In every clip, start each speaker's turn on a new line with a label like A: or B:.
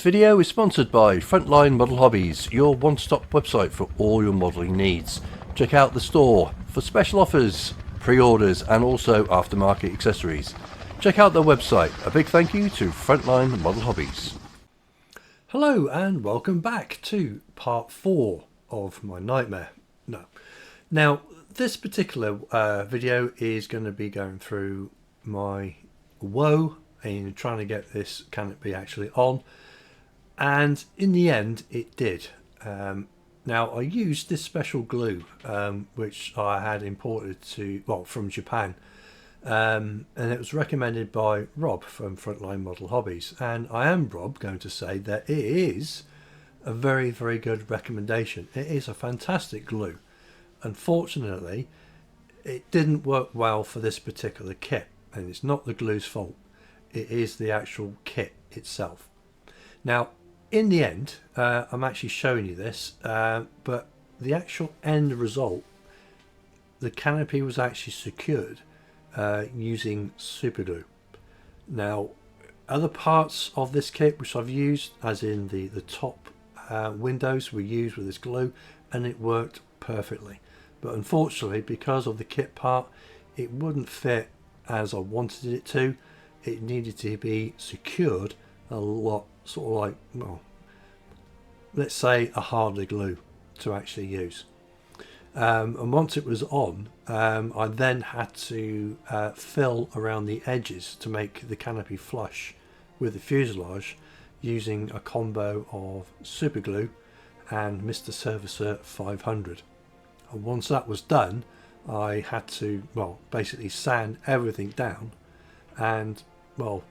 A: This video is sponsored by Frontline Model Hobbies, your one-stop website for all your modelling needs. Check out the store for special offers, pre-orders and also aftermarket accessories. Check out their website. A big thank you to Frontline Model Hobbies. Hello and welcome back to part 4 of my nightmare. Now this particular video is going to be going through my woe in trying to get this canopy actually on, and in the end it did. Now I used this special glue which I had imported from Japan, and it was recommended by Rob from Frontline Model Hobbies, and I am, Rob, going to say that it is a very, very good recommendation. It is a fantastic glue. Unfortunately it didn't work well for this particular kit, and it's not the glue's fault. It is the actual kit itself. Now in the end, I'm actually showing you this, but the actual end result, the canopy was actually secured using super glue. Now other parts of this kit which I've used, as in the top windows, were used with this glue and it worked perfectly, but unfortunately because of the kit part it wouldn't fit as I wanted it to. It needed to be secured a lot, sort of like, well, let's say a harder glue to actually use. And once it was on, I then had to fill around the edges to make the canopy flush with the fuselage using a combo of super glue and Mr. Servicer 500. And once that was done, I had to, well, basically sand everything down and, well,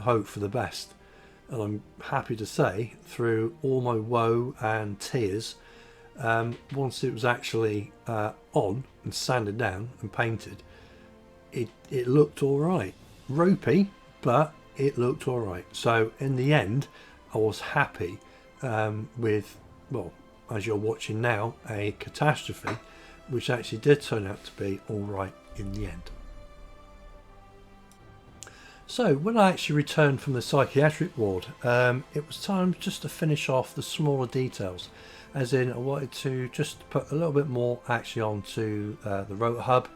A: hope for the best. And I'm happy to say, through all my woe and tears, once it was actually on and sanded down and painted, it looked all right. Ropey, but it looked all right. So in the end I was happy with, well, as you're watching now, a catastrophe which actually did turn out to be all right in the end. So when I actually returned from the psychiatric ward, it was time just to finish off the smaller details, as in I wanted to just put a little bit more actually onto the rotor hub,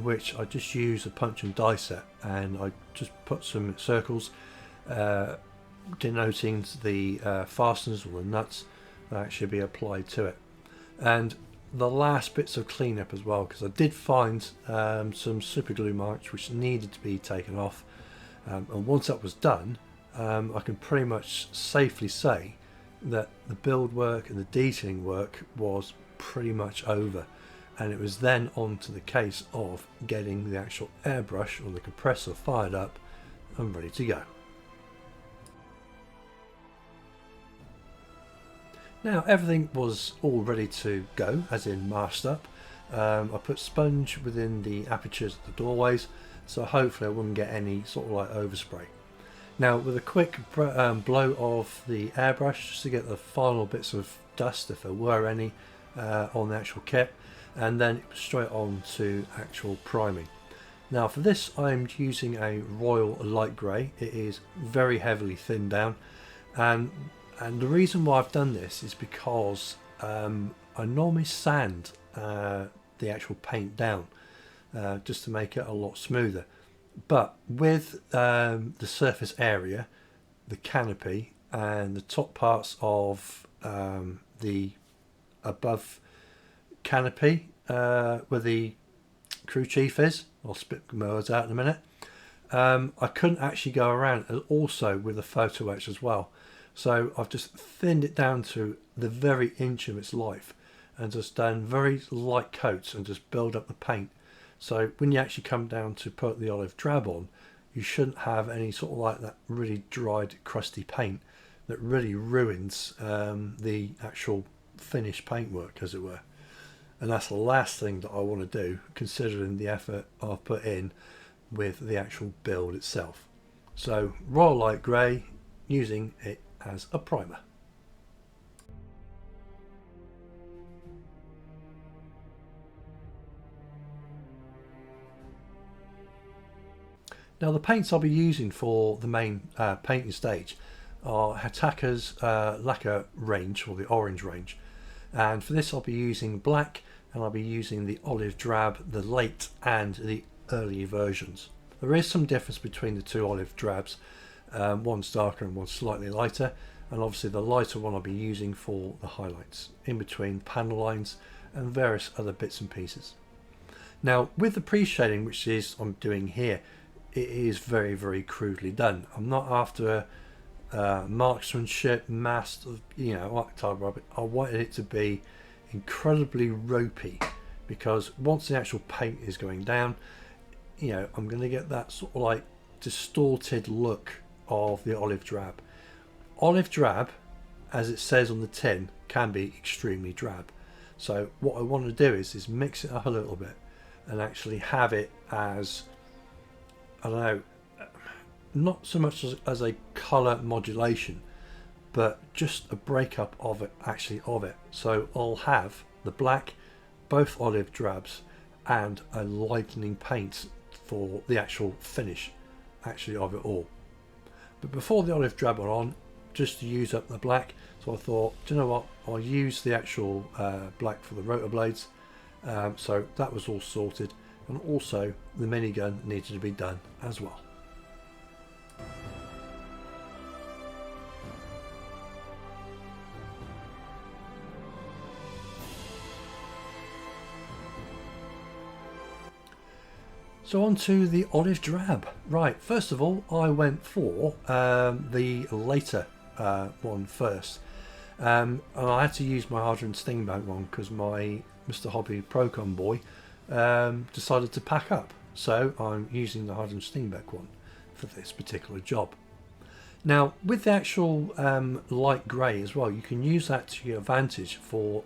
A: which I just used a punch and die set, and I just put some circles denoting the fasteners or the nuts that actually be applied to it, and the last bits of cleanup as well, because I did find some super glue marks which needed to be taken off, and once that was done, I can pretty much safely say that the build work and the detailing work was pretty much over, and it was then on to the case of getting the actual airbrush or the compressor fired up and ready to go. Now everything was all ready to go, as in masked up. I put sponge within the apertures of the doorways, so hopefully I wouldn't get any sort of like overspray. Now with a quick blow of the airbrush just to get the final bits of dust, if there were any, on the actual kit, and then it was straight on to actual priming. Now for this I'm using a royal light grey. It is very heavily thinned down, and the reason why I've done this is because I normally sand the actual paint down just to make it a lot smoother, but with the surface area, the canopy and the top parts of the above canopy where the crew chief is, I'll spit the words out in a minute, I couldn't actually go around, and also with the photo etch as well. So I've just thinned it down to the very inch of its life and just done very light coats and just build up the paint. So when you actually come down to put the olive drab on, you shouldn't have any sort of like that really dried crusty paint that really ruins the actual finished paintwork, as it were. And that's the last thing that I want to do, considering the effort I've put in with the actual build itself. So royal light grey, using it as a primer. Now the paints I'll be using for the main painting stage are Hataka's lacquer range, or the orange range. And for this I'll be using black, and I'll be using the olive drab, the late and the early versions. There is some difference between the two olive drabs. One's darker and one's slightly lighter, and obviously the lighter one I'll be using for the highlights in between panel lines and various other bits and pieces. Now with the pre-shading, which is I'm doing here, it is very, very crudely done. I'm not after marksmanship, mass, you know, type of. I wanted it to be incredibly ropey, because once the actual paint is going down, you know, I'm going to get that sort of like distorted look of the olive drab. Olive drab, as it says on the tin, can be extremely drab. So what I want to do is mix it up a little bit and actually have it as, I don't know, not so much as a colour modulation, but just a breakup of it, actually of it. So I'll have the black, both olive drabs, and a lightening paint for the actual finish actually of it all. But before the olive drab went on, just to use up the black, so I thought, do you know what, I'll use the actual black for the rotor blades. So that was all sorted, and also the minigun needed to be done as well. So on to the olive drab. Right, first of all, I went for the later one first. And I had to use my Hydrogen Stingbank one because my Mr. Hobby Procon boy decided to pack up. So I'm using the Hydrogen Stingbank one for this particular job. Now, with the actual light grey as well, you can use that to your advantage for,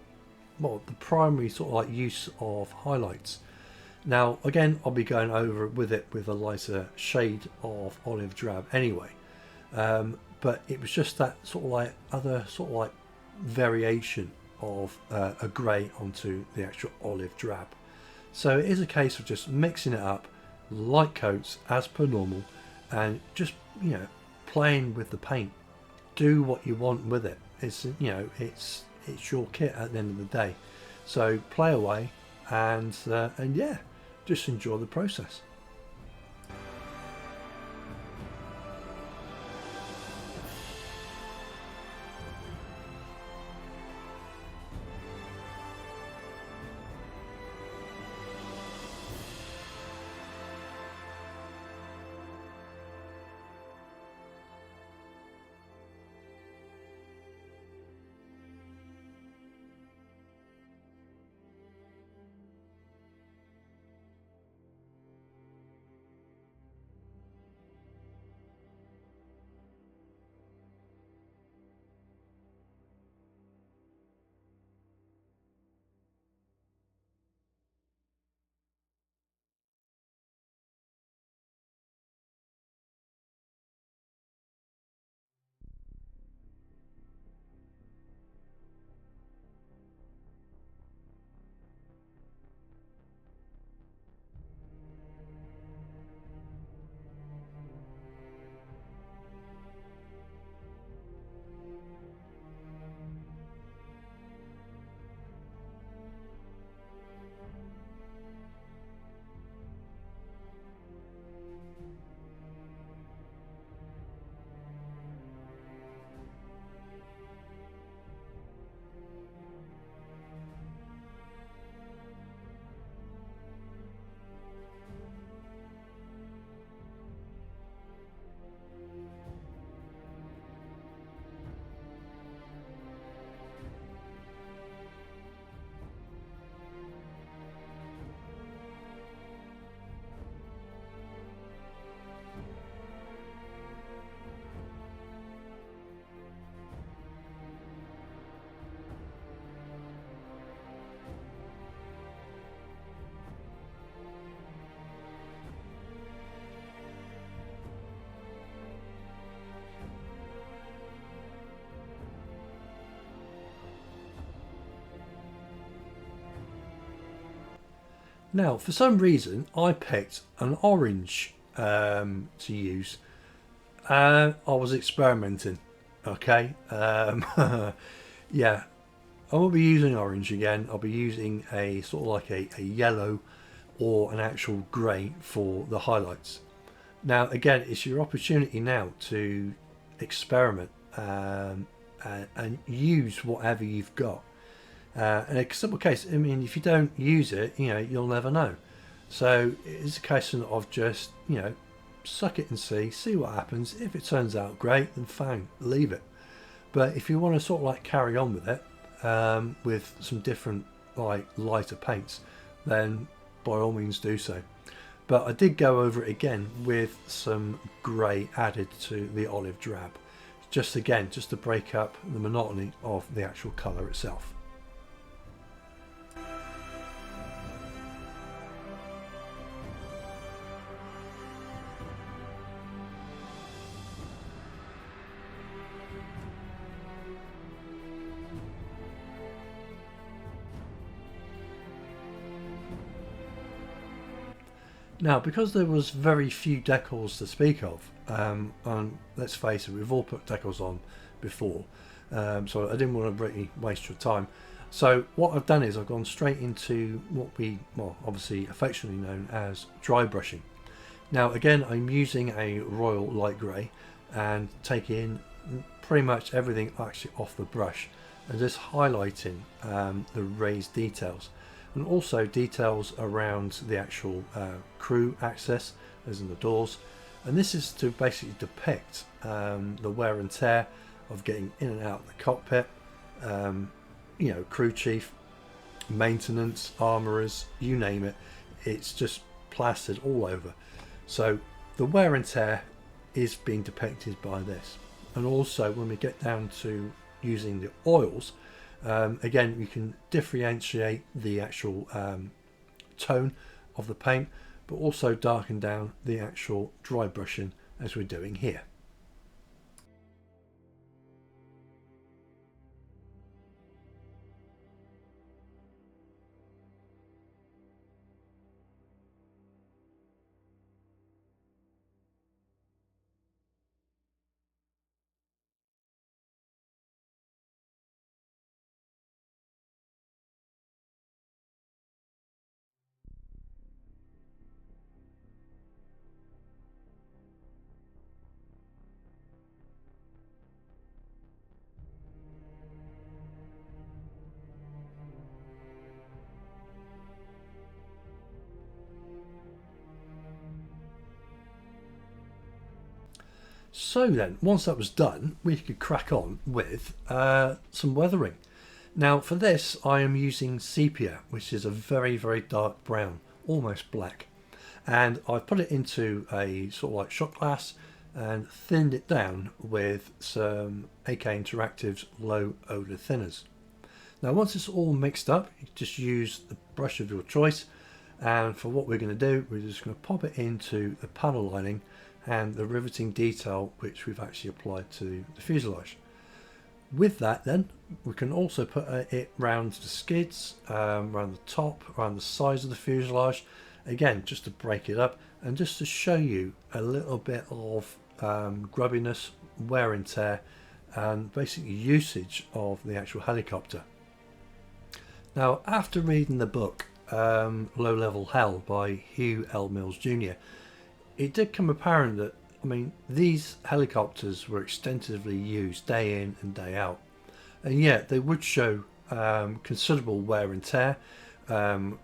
A: well, the primary sort of like use of highlights. Now again, I'll be going over with it with a lighter shade of olive drab anyway, but it was just that sort of like other sort of like variation of a grey onto the actual olive drab. So it is a case of just mixing it up, light coats as per normal, and just, you know, playing with the paint. Do what you want with it. It's, you know, it's your kit at the end of the day. So play away, and yeah, just enjoy the process. Now, for some reason, I picked an orange to use. I was experimenting. Okay, yeah, I won't be using orange again. I'll be using a sort of like a yellow or an actual grey for the highlights. Now, again, it's your opportunity now to experiment and use whatever you've got. In a simple case, I mean, if you don't use it, you know, you'll never know. So it's a case of just, you know, suck it and see what happens. If it turns out great, then fine, leave it. But if you want to sort of like carry on with it, with some different like lighter paints, then by all means do so. But I did go over it again with some grey added to the olive drab, just to break up the monotony of the actual colour itself. Now, because there was very few decals to speak of, and let's face it, we've all put decals on before, so I didn't want to really waste your time. So what I've done is I've gone straight into what we, well, obviously affectionately known as dry brushing. Now, again, I'm using a royal light grey and taking pretty much everything actually off the brush and just highlighting the raised details, and also details around the actual crew access, as in the doors. And this is to basically depict the wear and tear of getting in and out of the cockpit, you know, crew chief, maintenance, armourers, you name it, it's just plastered all over. So the wear and tear is being depicted by this. And also when we get down to using the oils, again, you can differentiate the actual tone of the paint, but also darken down the actual dry brushing as we're doing here. So then, once that was done, we could crack on with some weathering. Now for this, I am using sepia, which is a very, very dark brown, almost black. And I've put it into a sort of like shot glass and thinned it down with some AK Interactive's low odour thinners. Now once it's all mixed up, you just use the brush of your choice, and for what we're going to do, we're just going to pop it into the panel lining and the riveting detail which we've actually applied to the fuselage. With that then, we can also put it round the skids, around the top, around the sides of the fuselage, again just to break it up and just to show you a little bit of grubbiness, wear and tear, and basically usage of the actual helicopter. Now after reading the book Low Level Hell by Hugh L. Mills Jr., it did come apparent that, I mean, these helicopters were extensively used day in and day out, and yet they would show considerable wear and tear,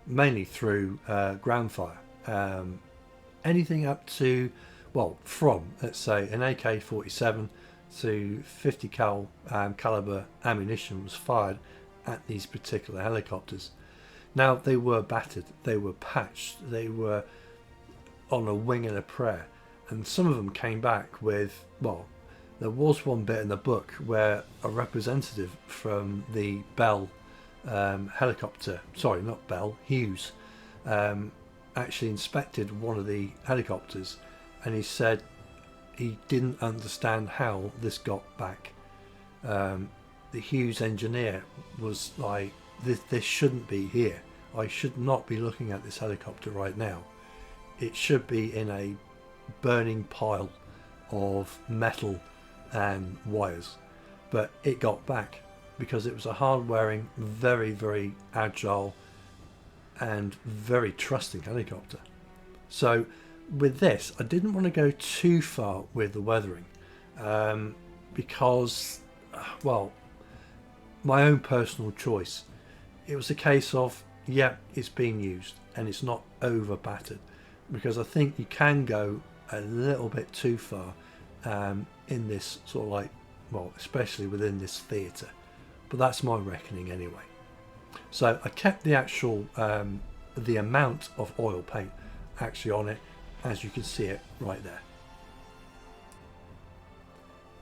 A: mainly through ground fire. Anything up to, well, from, let's say, an AK-47 to 50 caliber ammunition was fired at these particular helicopters. Now they were battered, they were patched, they were on a wing and a prayer, and some of them came back with, well, there was one bit in the book where a representative from the Bell helicopter, sorry, not Bell, Hughes, actually inspected one of the helicopters, and he said he didn't understand how this got back. The Hughes engineer was like, this shouldn't be here. I should not be looking at this helicopter right now. It should be in a burning pile of metal and wires. but it got back because it was a hard wearing, very, very agile and very trusting helicopter. So with this, I didn't want to go too far with the weathering because, well, my own personal choice. It was a case of, yeah, it's being used and it's not over battered, because I think you can go a little bit too far in this sort of like, well, especially within this theatre, but that's my reckoning anyway. So I kept the actual the amount of oil paint actually on it, as you can see it right there.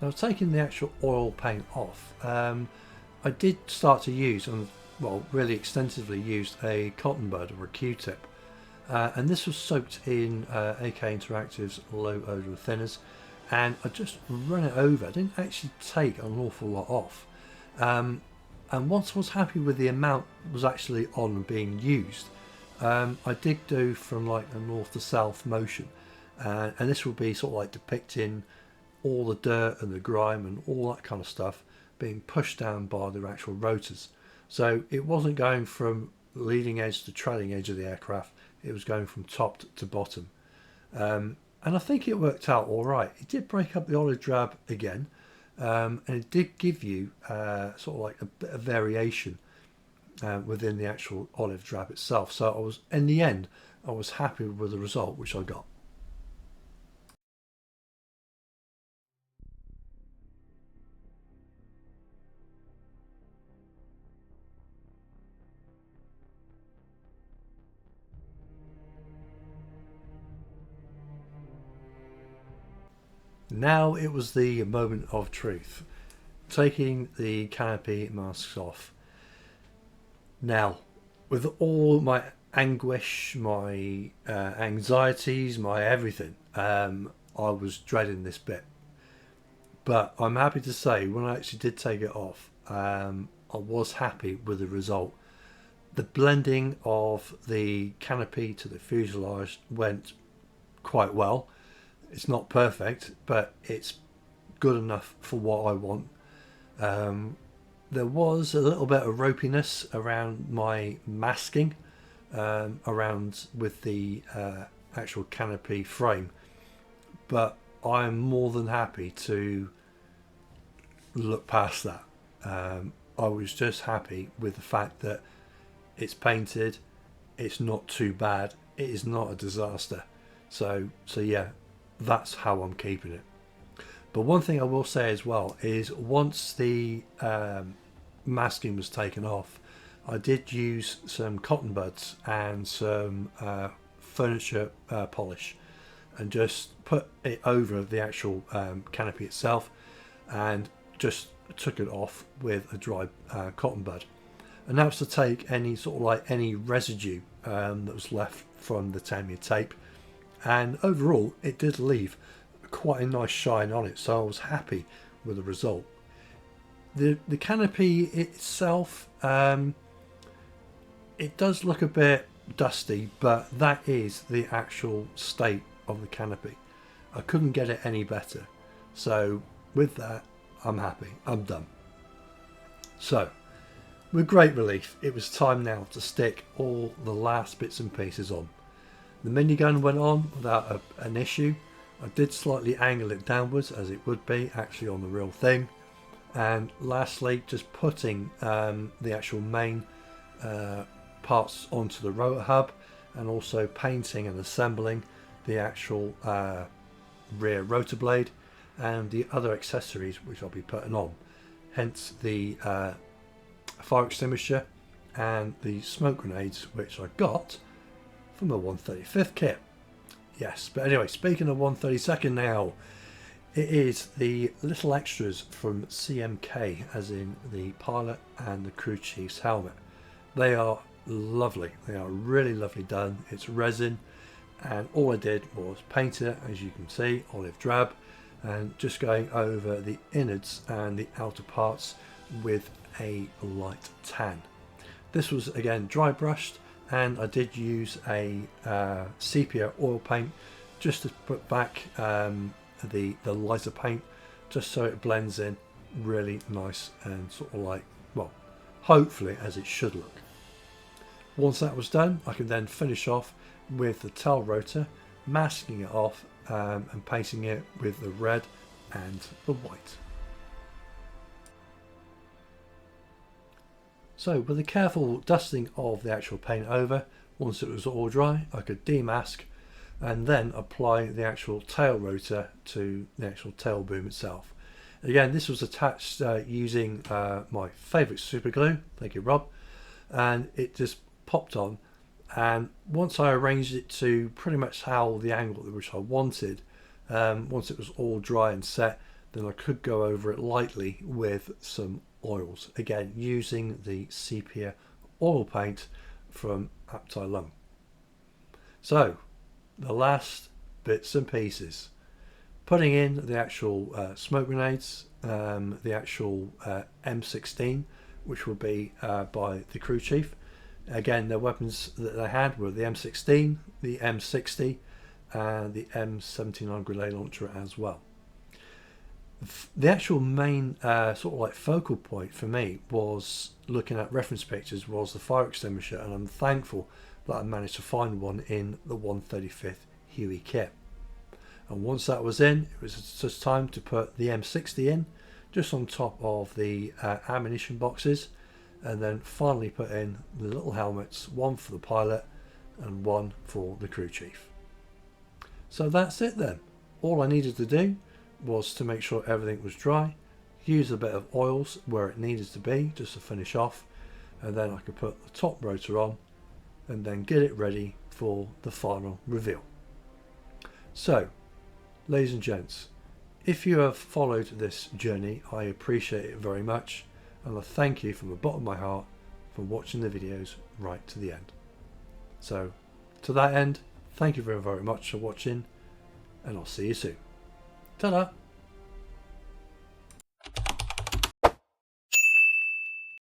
A: Now, taking the actual oil paint off, I did start to use, and well, really extensively used, a cotton bud or a Q-tip, and this was soaked in AK Interactive's low odor thinners, and I just run it over. I didn't actually take an awful lot off, and once I was happy with the amount that was actually on and being used, I did do from like a north to south motion, and this will be sort of like depicting all the dirt and the grime and all that kind of stuff being pushed down by the actual rotors. So it wasn't going from leading edge to trailing edge of the aircraft, it was going from top to bottom. And I think it worked out all right. It did break up the olive drab again, and it did give you sort of like a bit of variation within the actual olive drab itself. So I was, in the end, I was happy with the result which I got. Now it was the moment of truth, taking the canopy masks off. Now, with all my anguish, my anxieties, my everything, I was dreading this bit. But I'm happy to say, when I actually did take it off, I was happy with the result. The blending of the canopy to the fuselage went quite well. It's not perfect, but it's good enough for what I want. There was a little bit of ropiness around my masking, around with the actual canopy frame, but I'm more than happy to look past that. I was just happy with the fact that it's painted, it's not too bad, it is not a disaster. So yeah, that's how I'm keeping it. But one thing I will say as well is, once the masking was taken off, I did use some cotton buds and some furniture polish, and just put it over the actual canopy itself, and just took it off with a dry cotton bud. And that was to take any sort of like any residue that was left from the Tamiya tape, and overall it did leave quite a nice shine on it, so I was happy with the result. The canopy itself, it does look a bit dusty, but that is the actual state of the canopy. I couldn't get it any better, so with that I'm happy, I'm done. So with great relief, it was time now to stick all the last bits and pieces on. The minigun went on without an issue. I did slightly angle it downwards, as it would be actually on the real thing. And lastly, just putting the actual main parts onto the rotor hub, and also painting and assembling the actual rear rotor blade and the other accessories which I'll be putting on. Hence the fire extinguisher and the smoke grenades, which I got from a 135th kit. Yes, but anyway, speaking of 132nd now, it is the little extras from CMK, as in the pilot and the crew chief's helmet. They are lovely, they are really lovely done. It's resin, and all I did was paint it, as you can see, olive drab, and just going over the innards and the outer parts with a light tan. This was again dry brushed, and I did use a sepia oil paint just to put back the lighter paint, just so it blends in. really nice and sort of like, well, hopefully as it should look. Once that was done, I can then finish off with the tail rotor, masking it off and painting it with the red and the white. So with a careful dusting of the actual paint over, once it was all dry, I could demask and then apply the actual tail rotor to the actual tail boom itself. Again, this was attached using my favourite super glue, thank you Rob, and it just popped on, and once I arranged it to pretty much how the angle which I wanted, once it was all dry and set, then I could go over it lightly with some oils, again using the sepia oil paint from R.T.B. So the last bits and pieces, putting in the actual smoke grenades, the actual M16, which will be by the crew chief. Again, the weapons that they had were the M16, the M60 and the M79 grenade launcher as well. The actual main sort of like focal point for me was looking at reference pictures was the fire extinguisher, and I'm thankful that I managed to find one in the 135th Huey kit. And once that was in, it was just time to put the M60 in, just on top of the ammunition boxes, and then finally put in the little helmets, one for the pilot and one for the crew chief. So that's it then. All I needed to do was to make sure everything was dry, use a bit of oils where it needed to be just to finish off, and then I could put the top rotor on and then get it ready for the final reveal. So, ladies and gents, if you have followed this journey, I appreciate it very much, and I thank you from the bottom of my heart for watching the videos right to the end. So, to that end, thank you very, very much for watching, and I'll see you soon. Ta-da!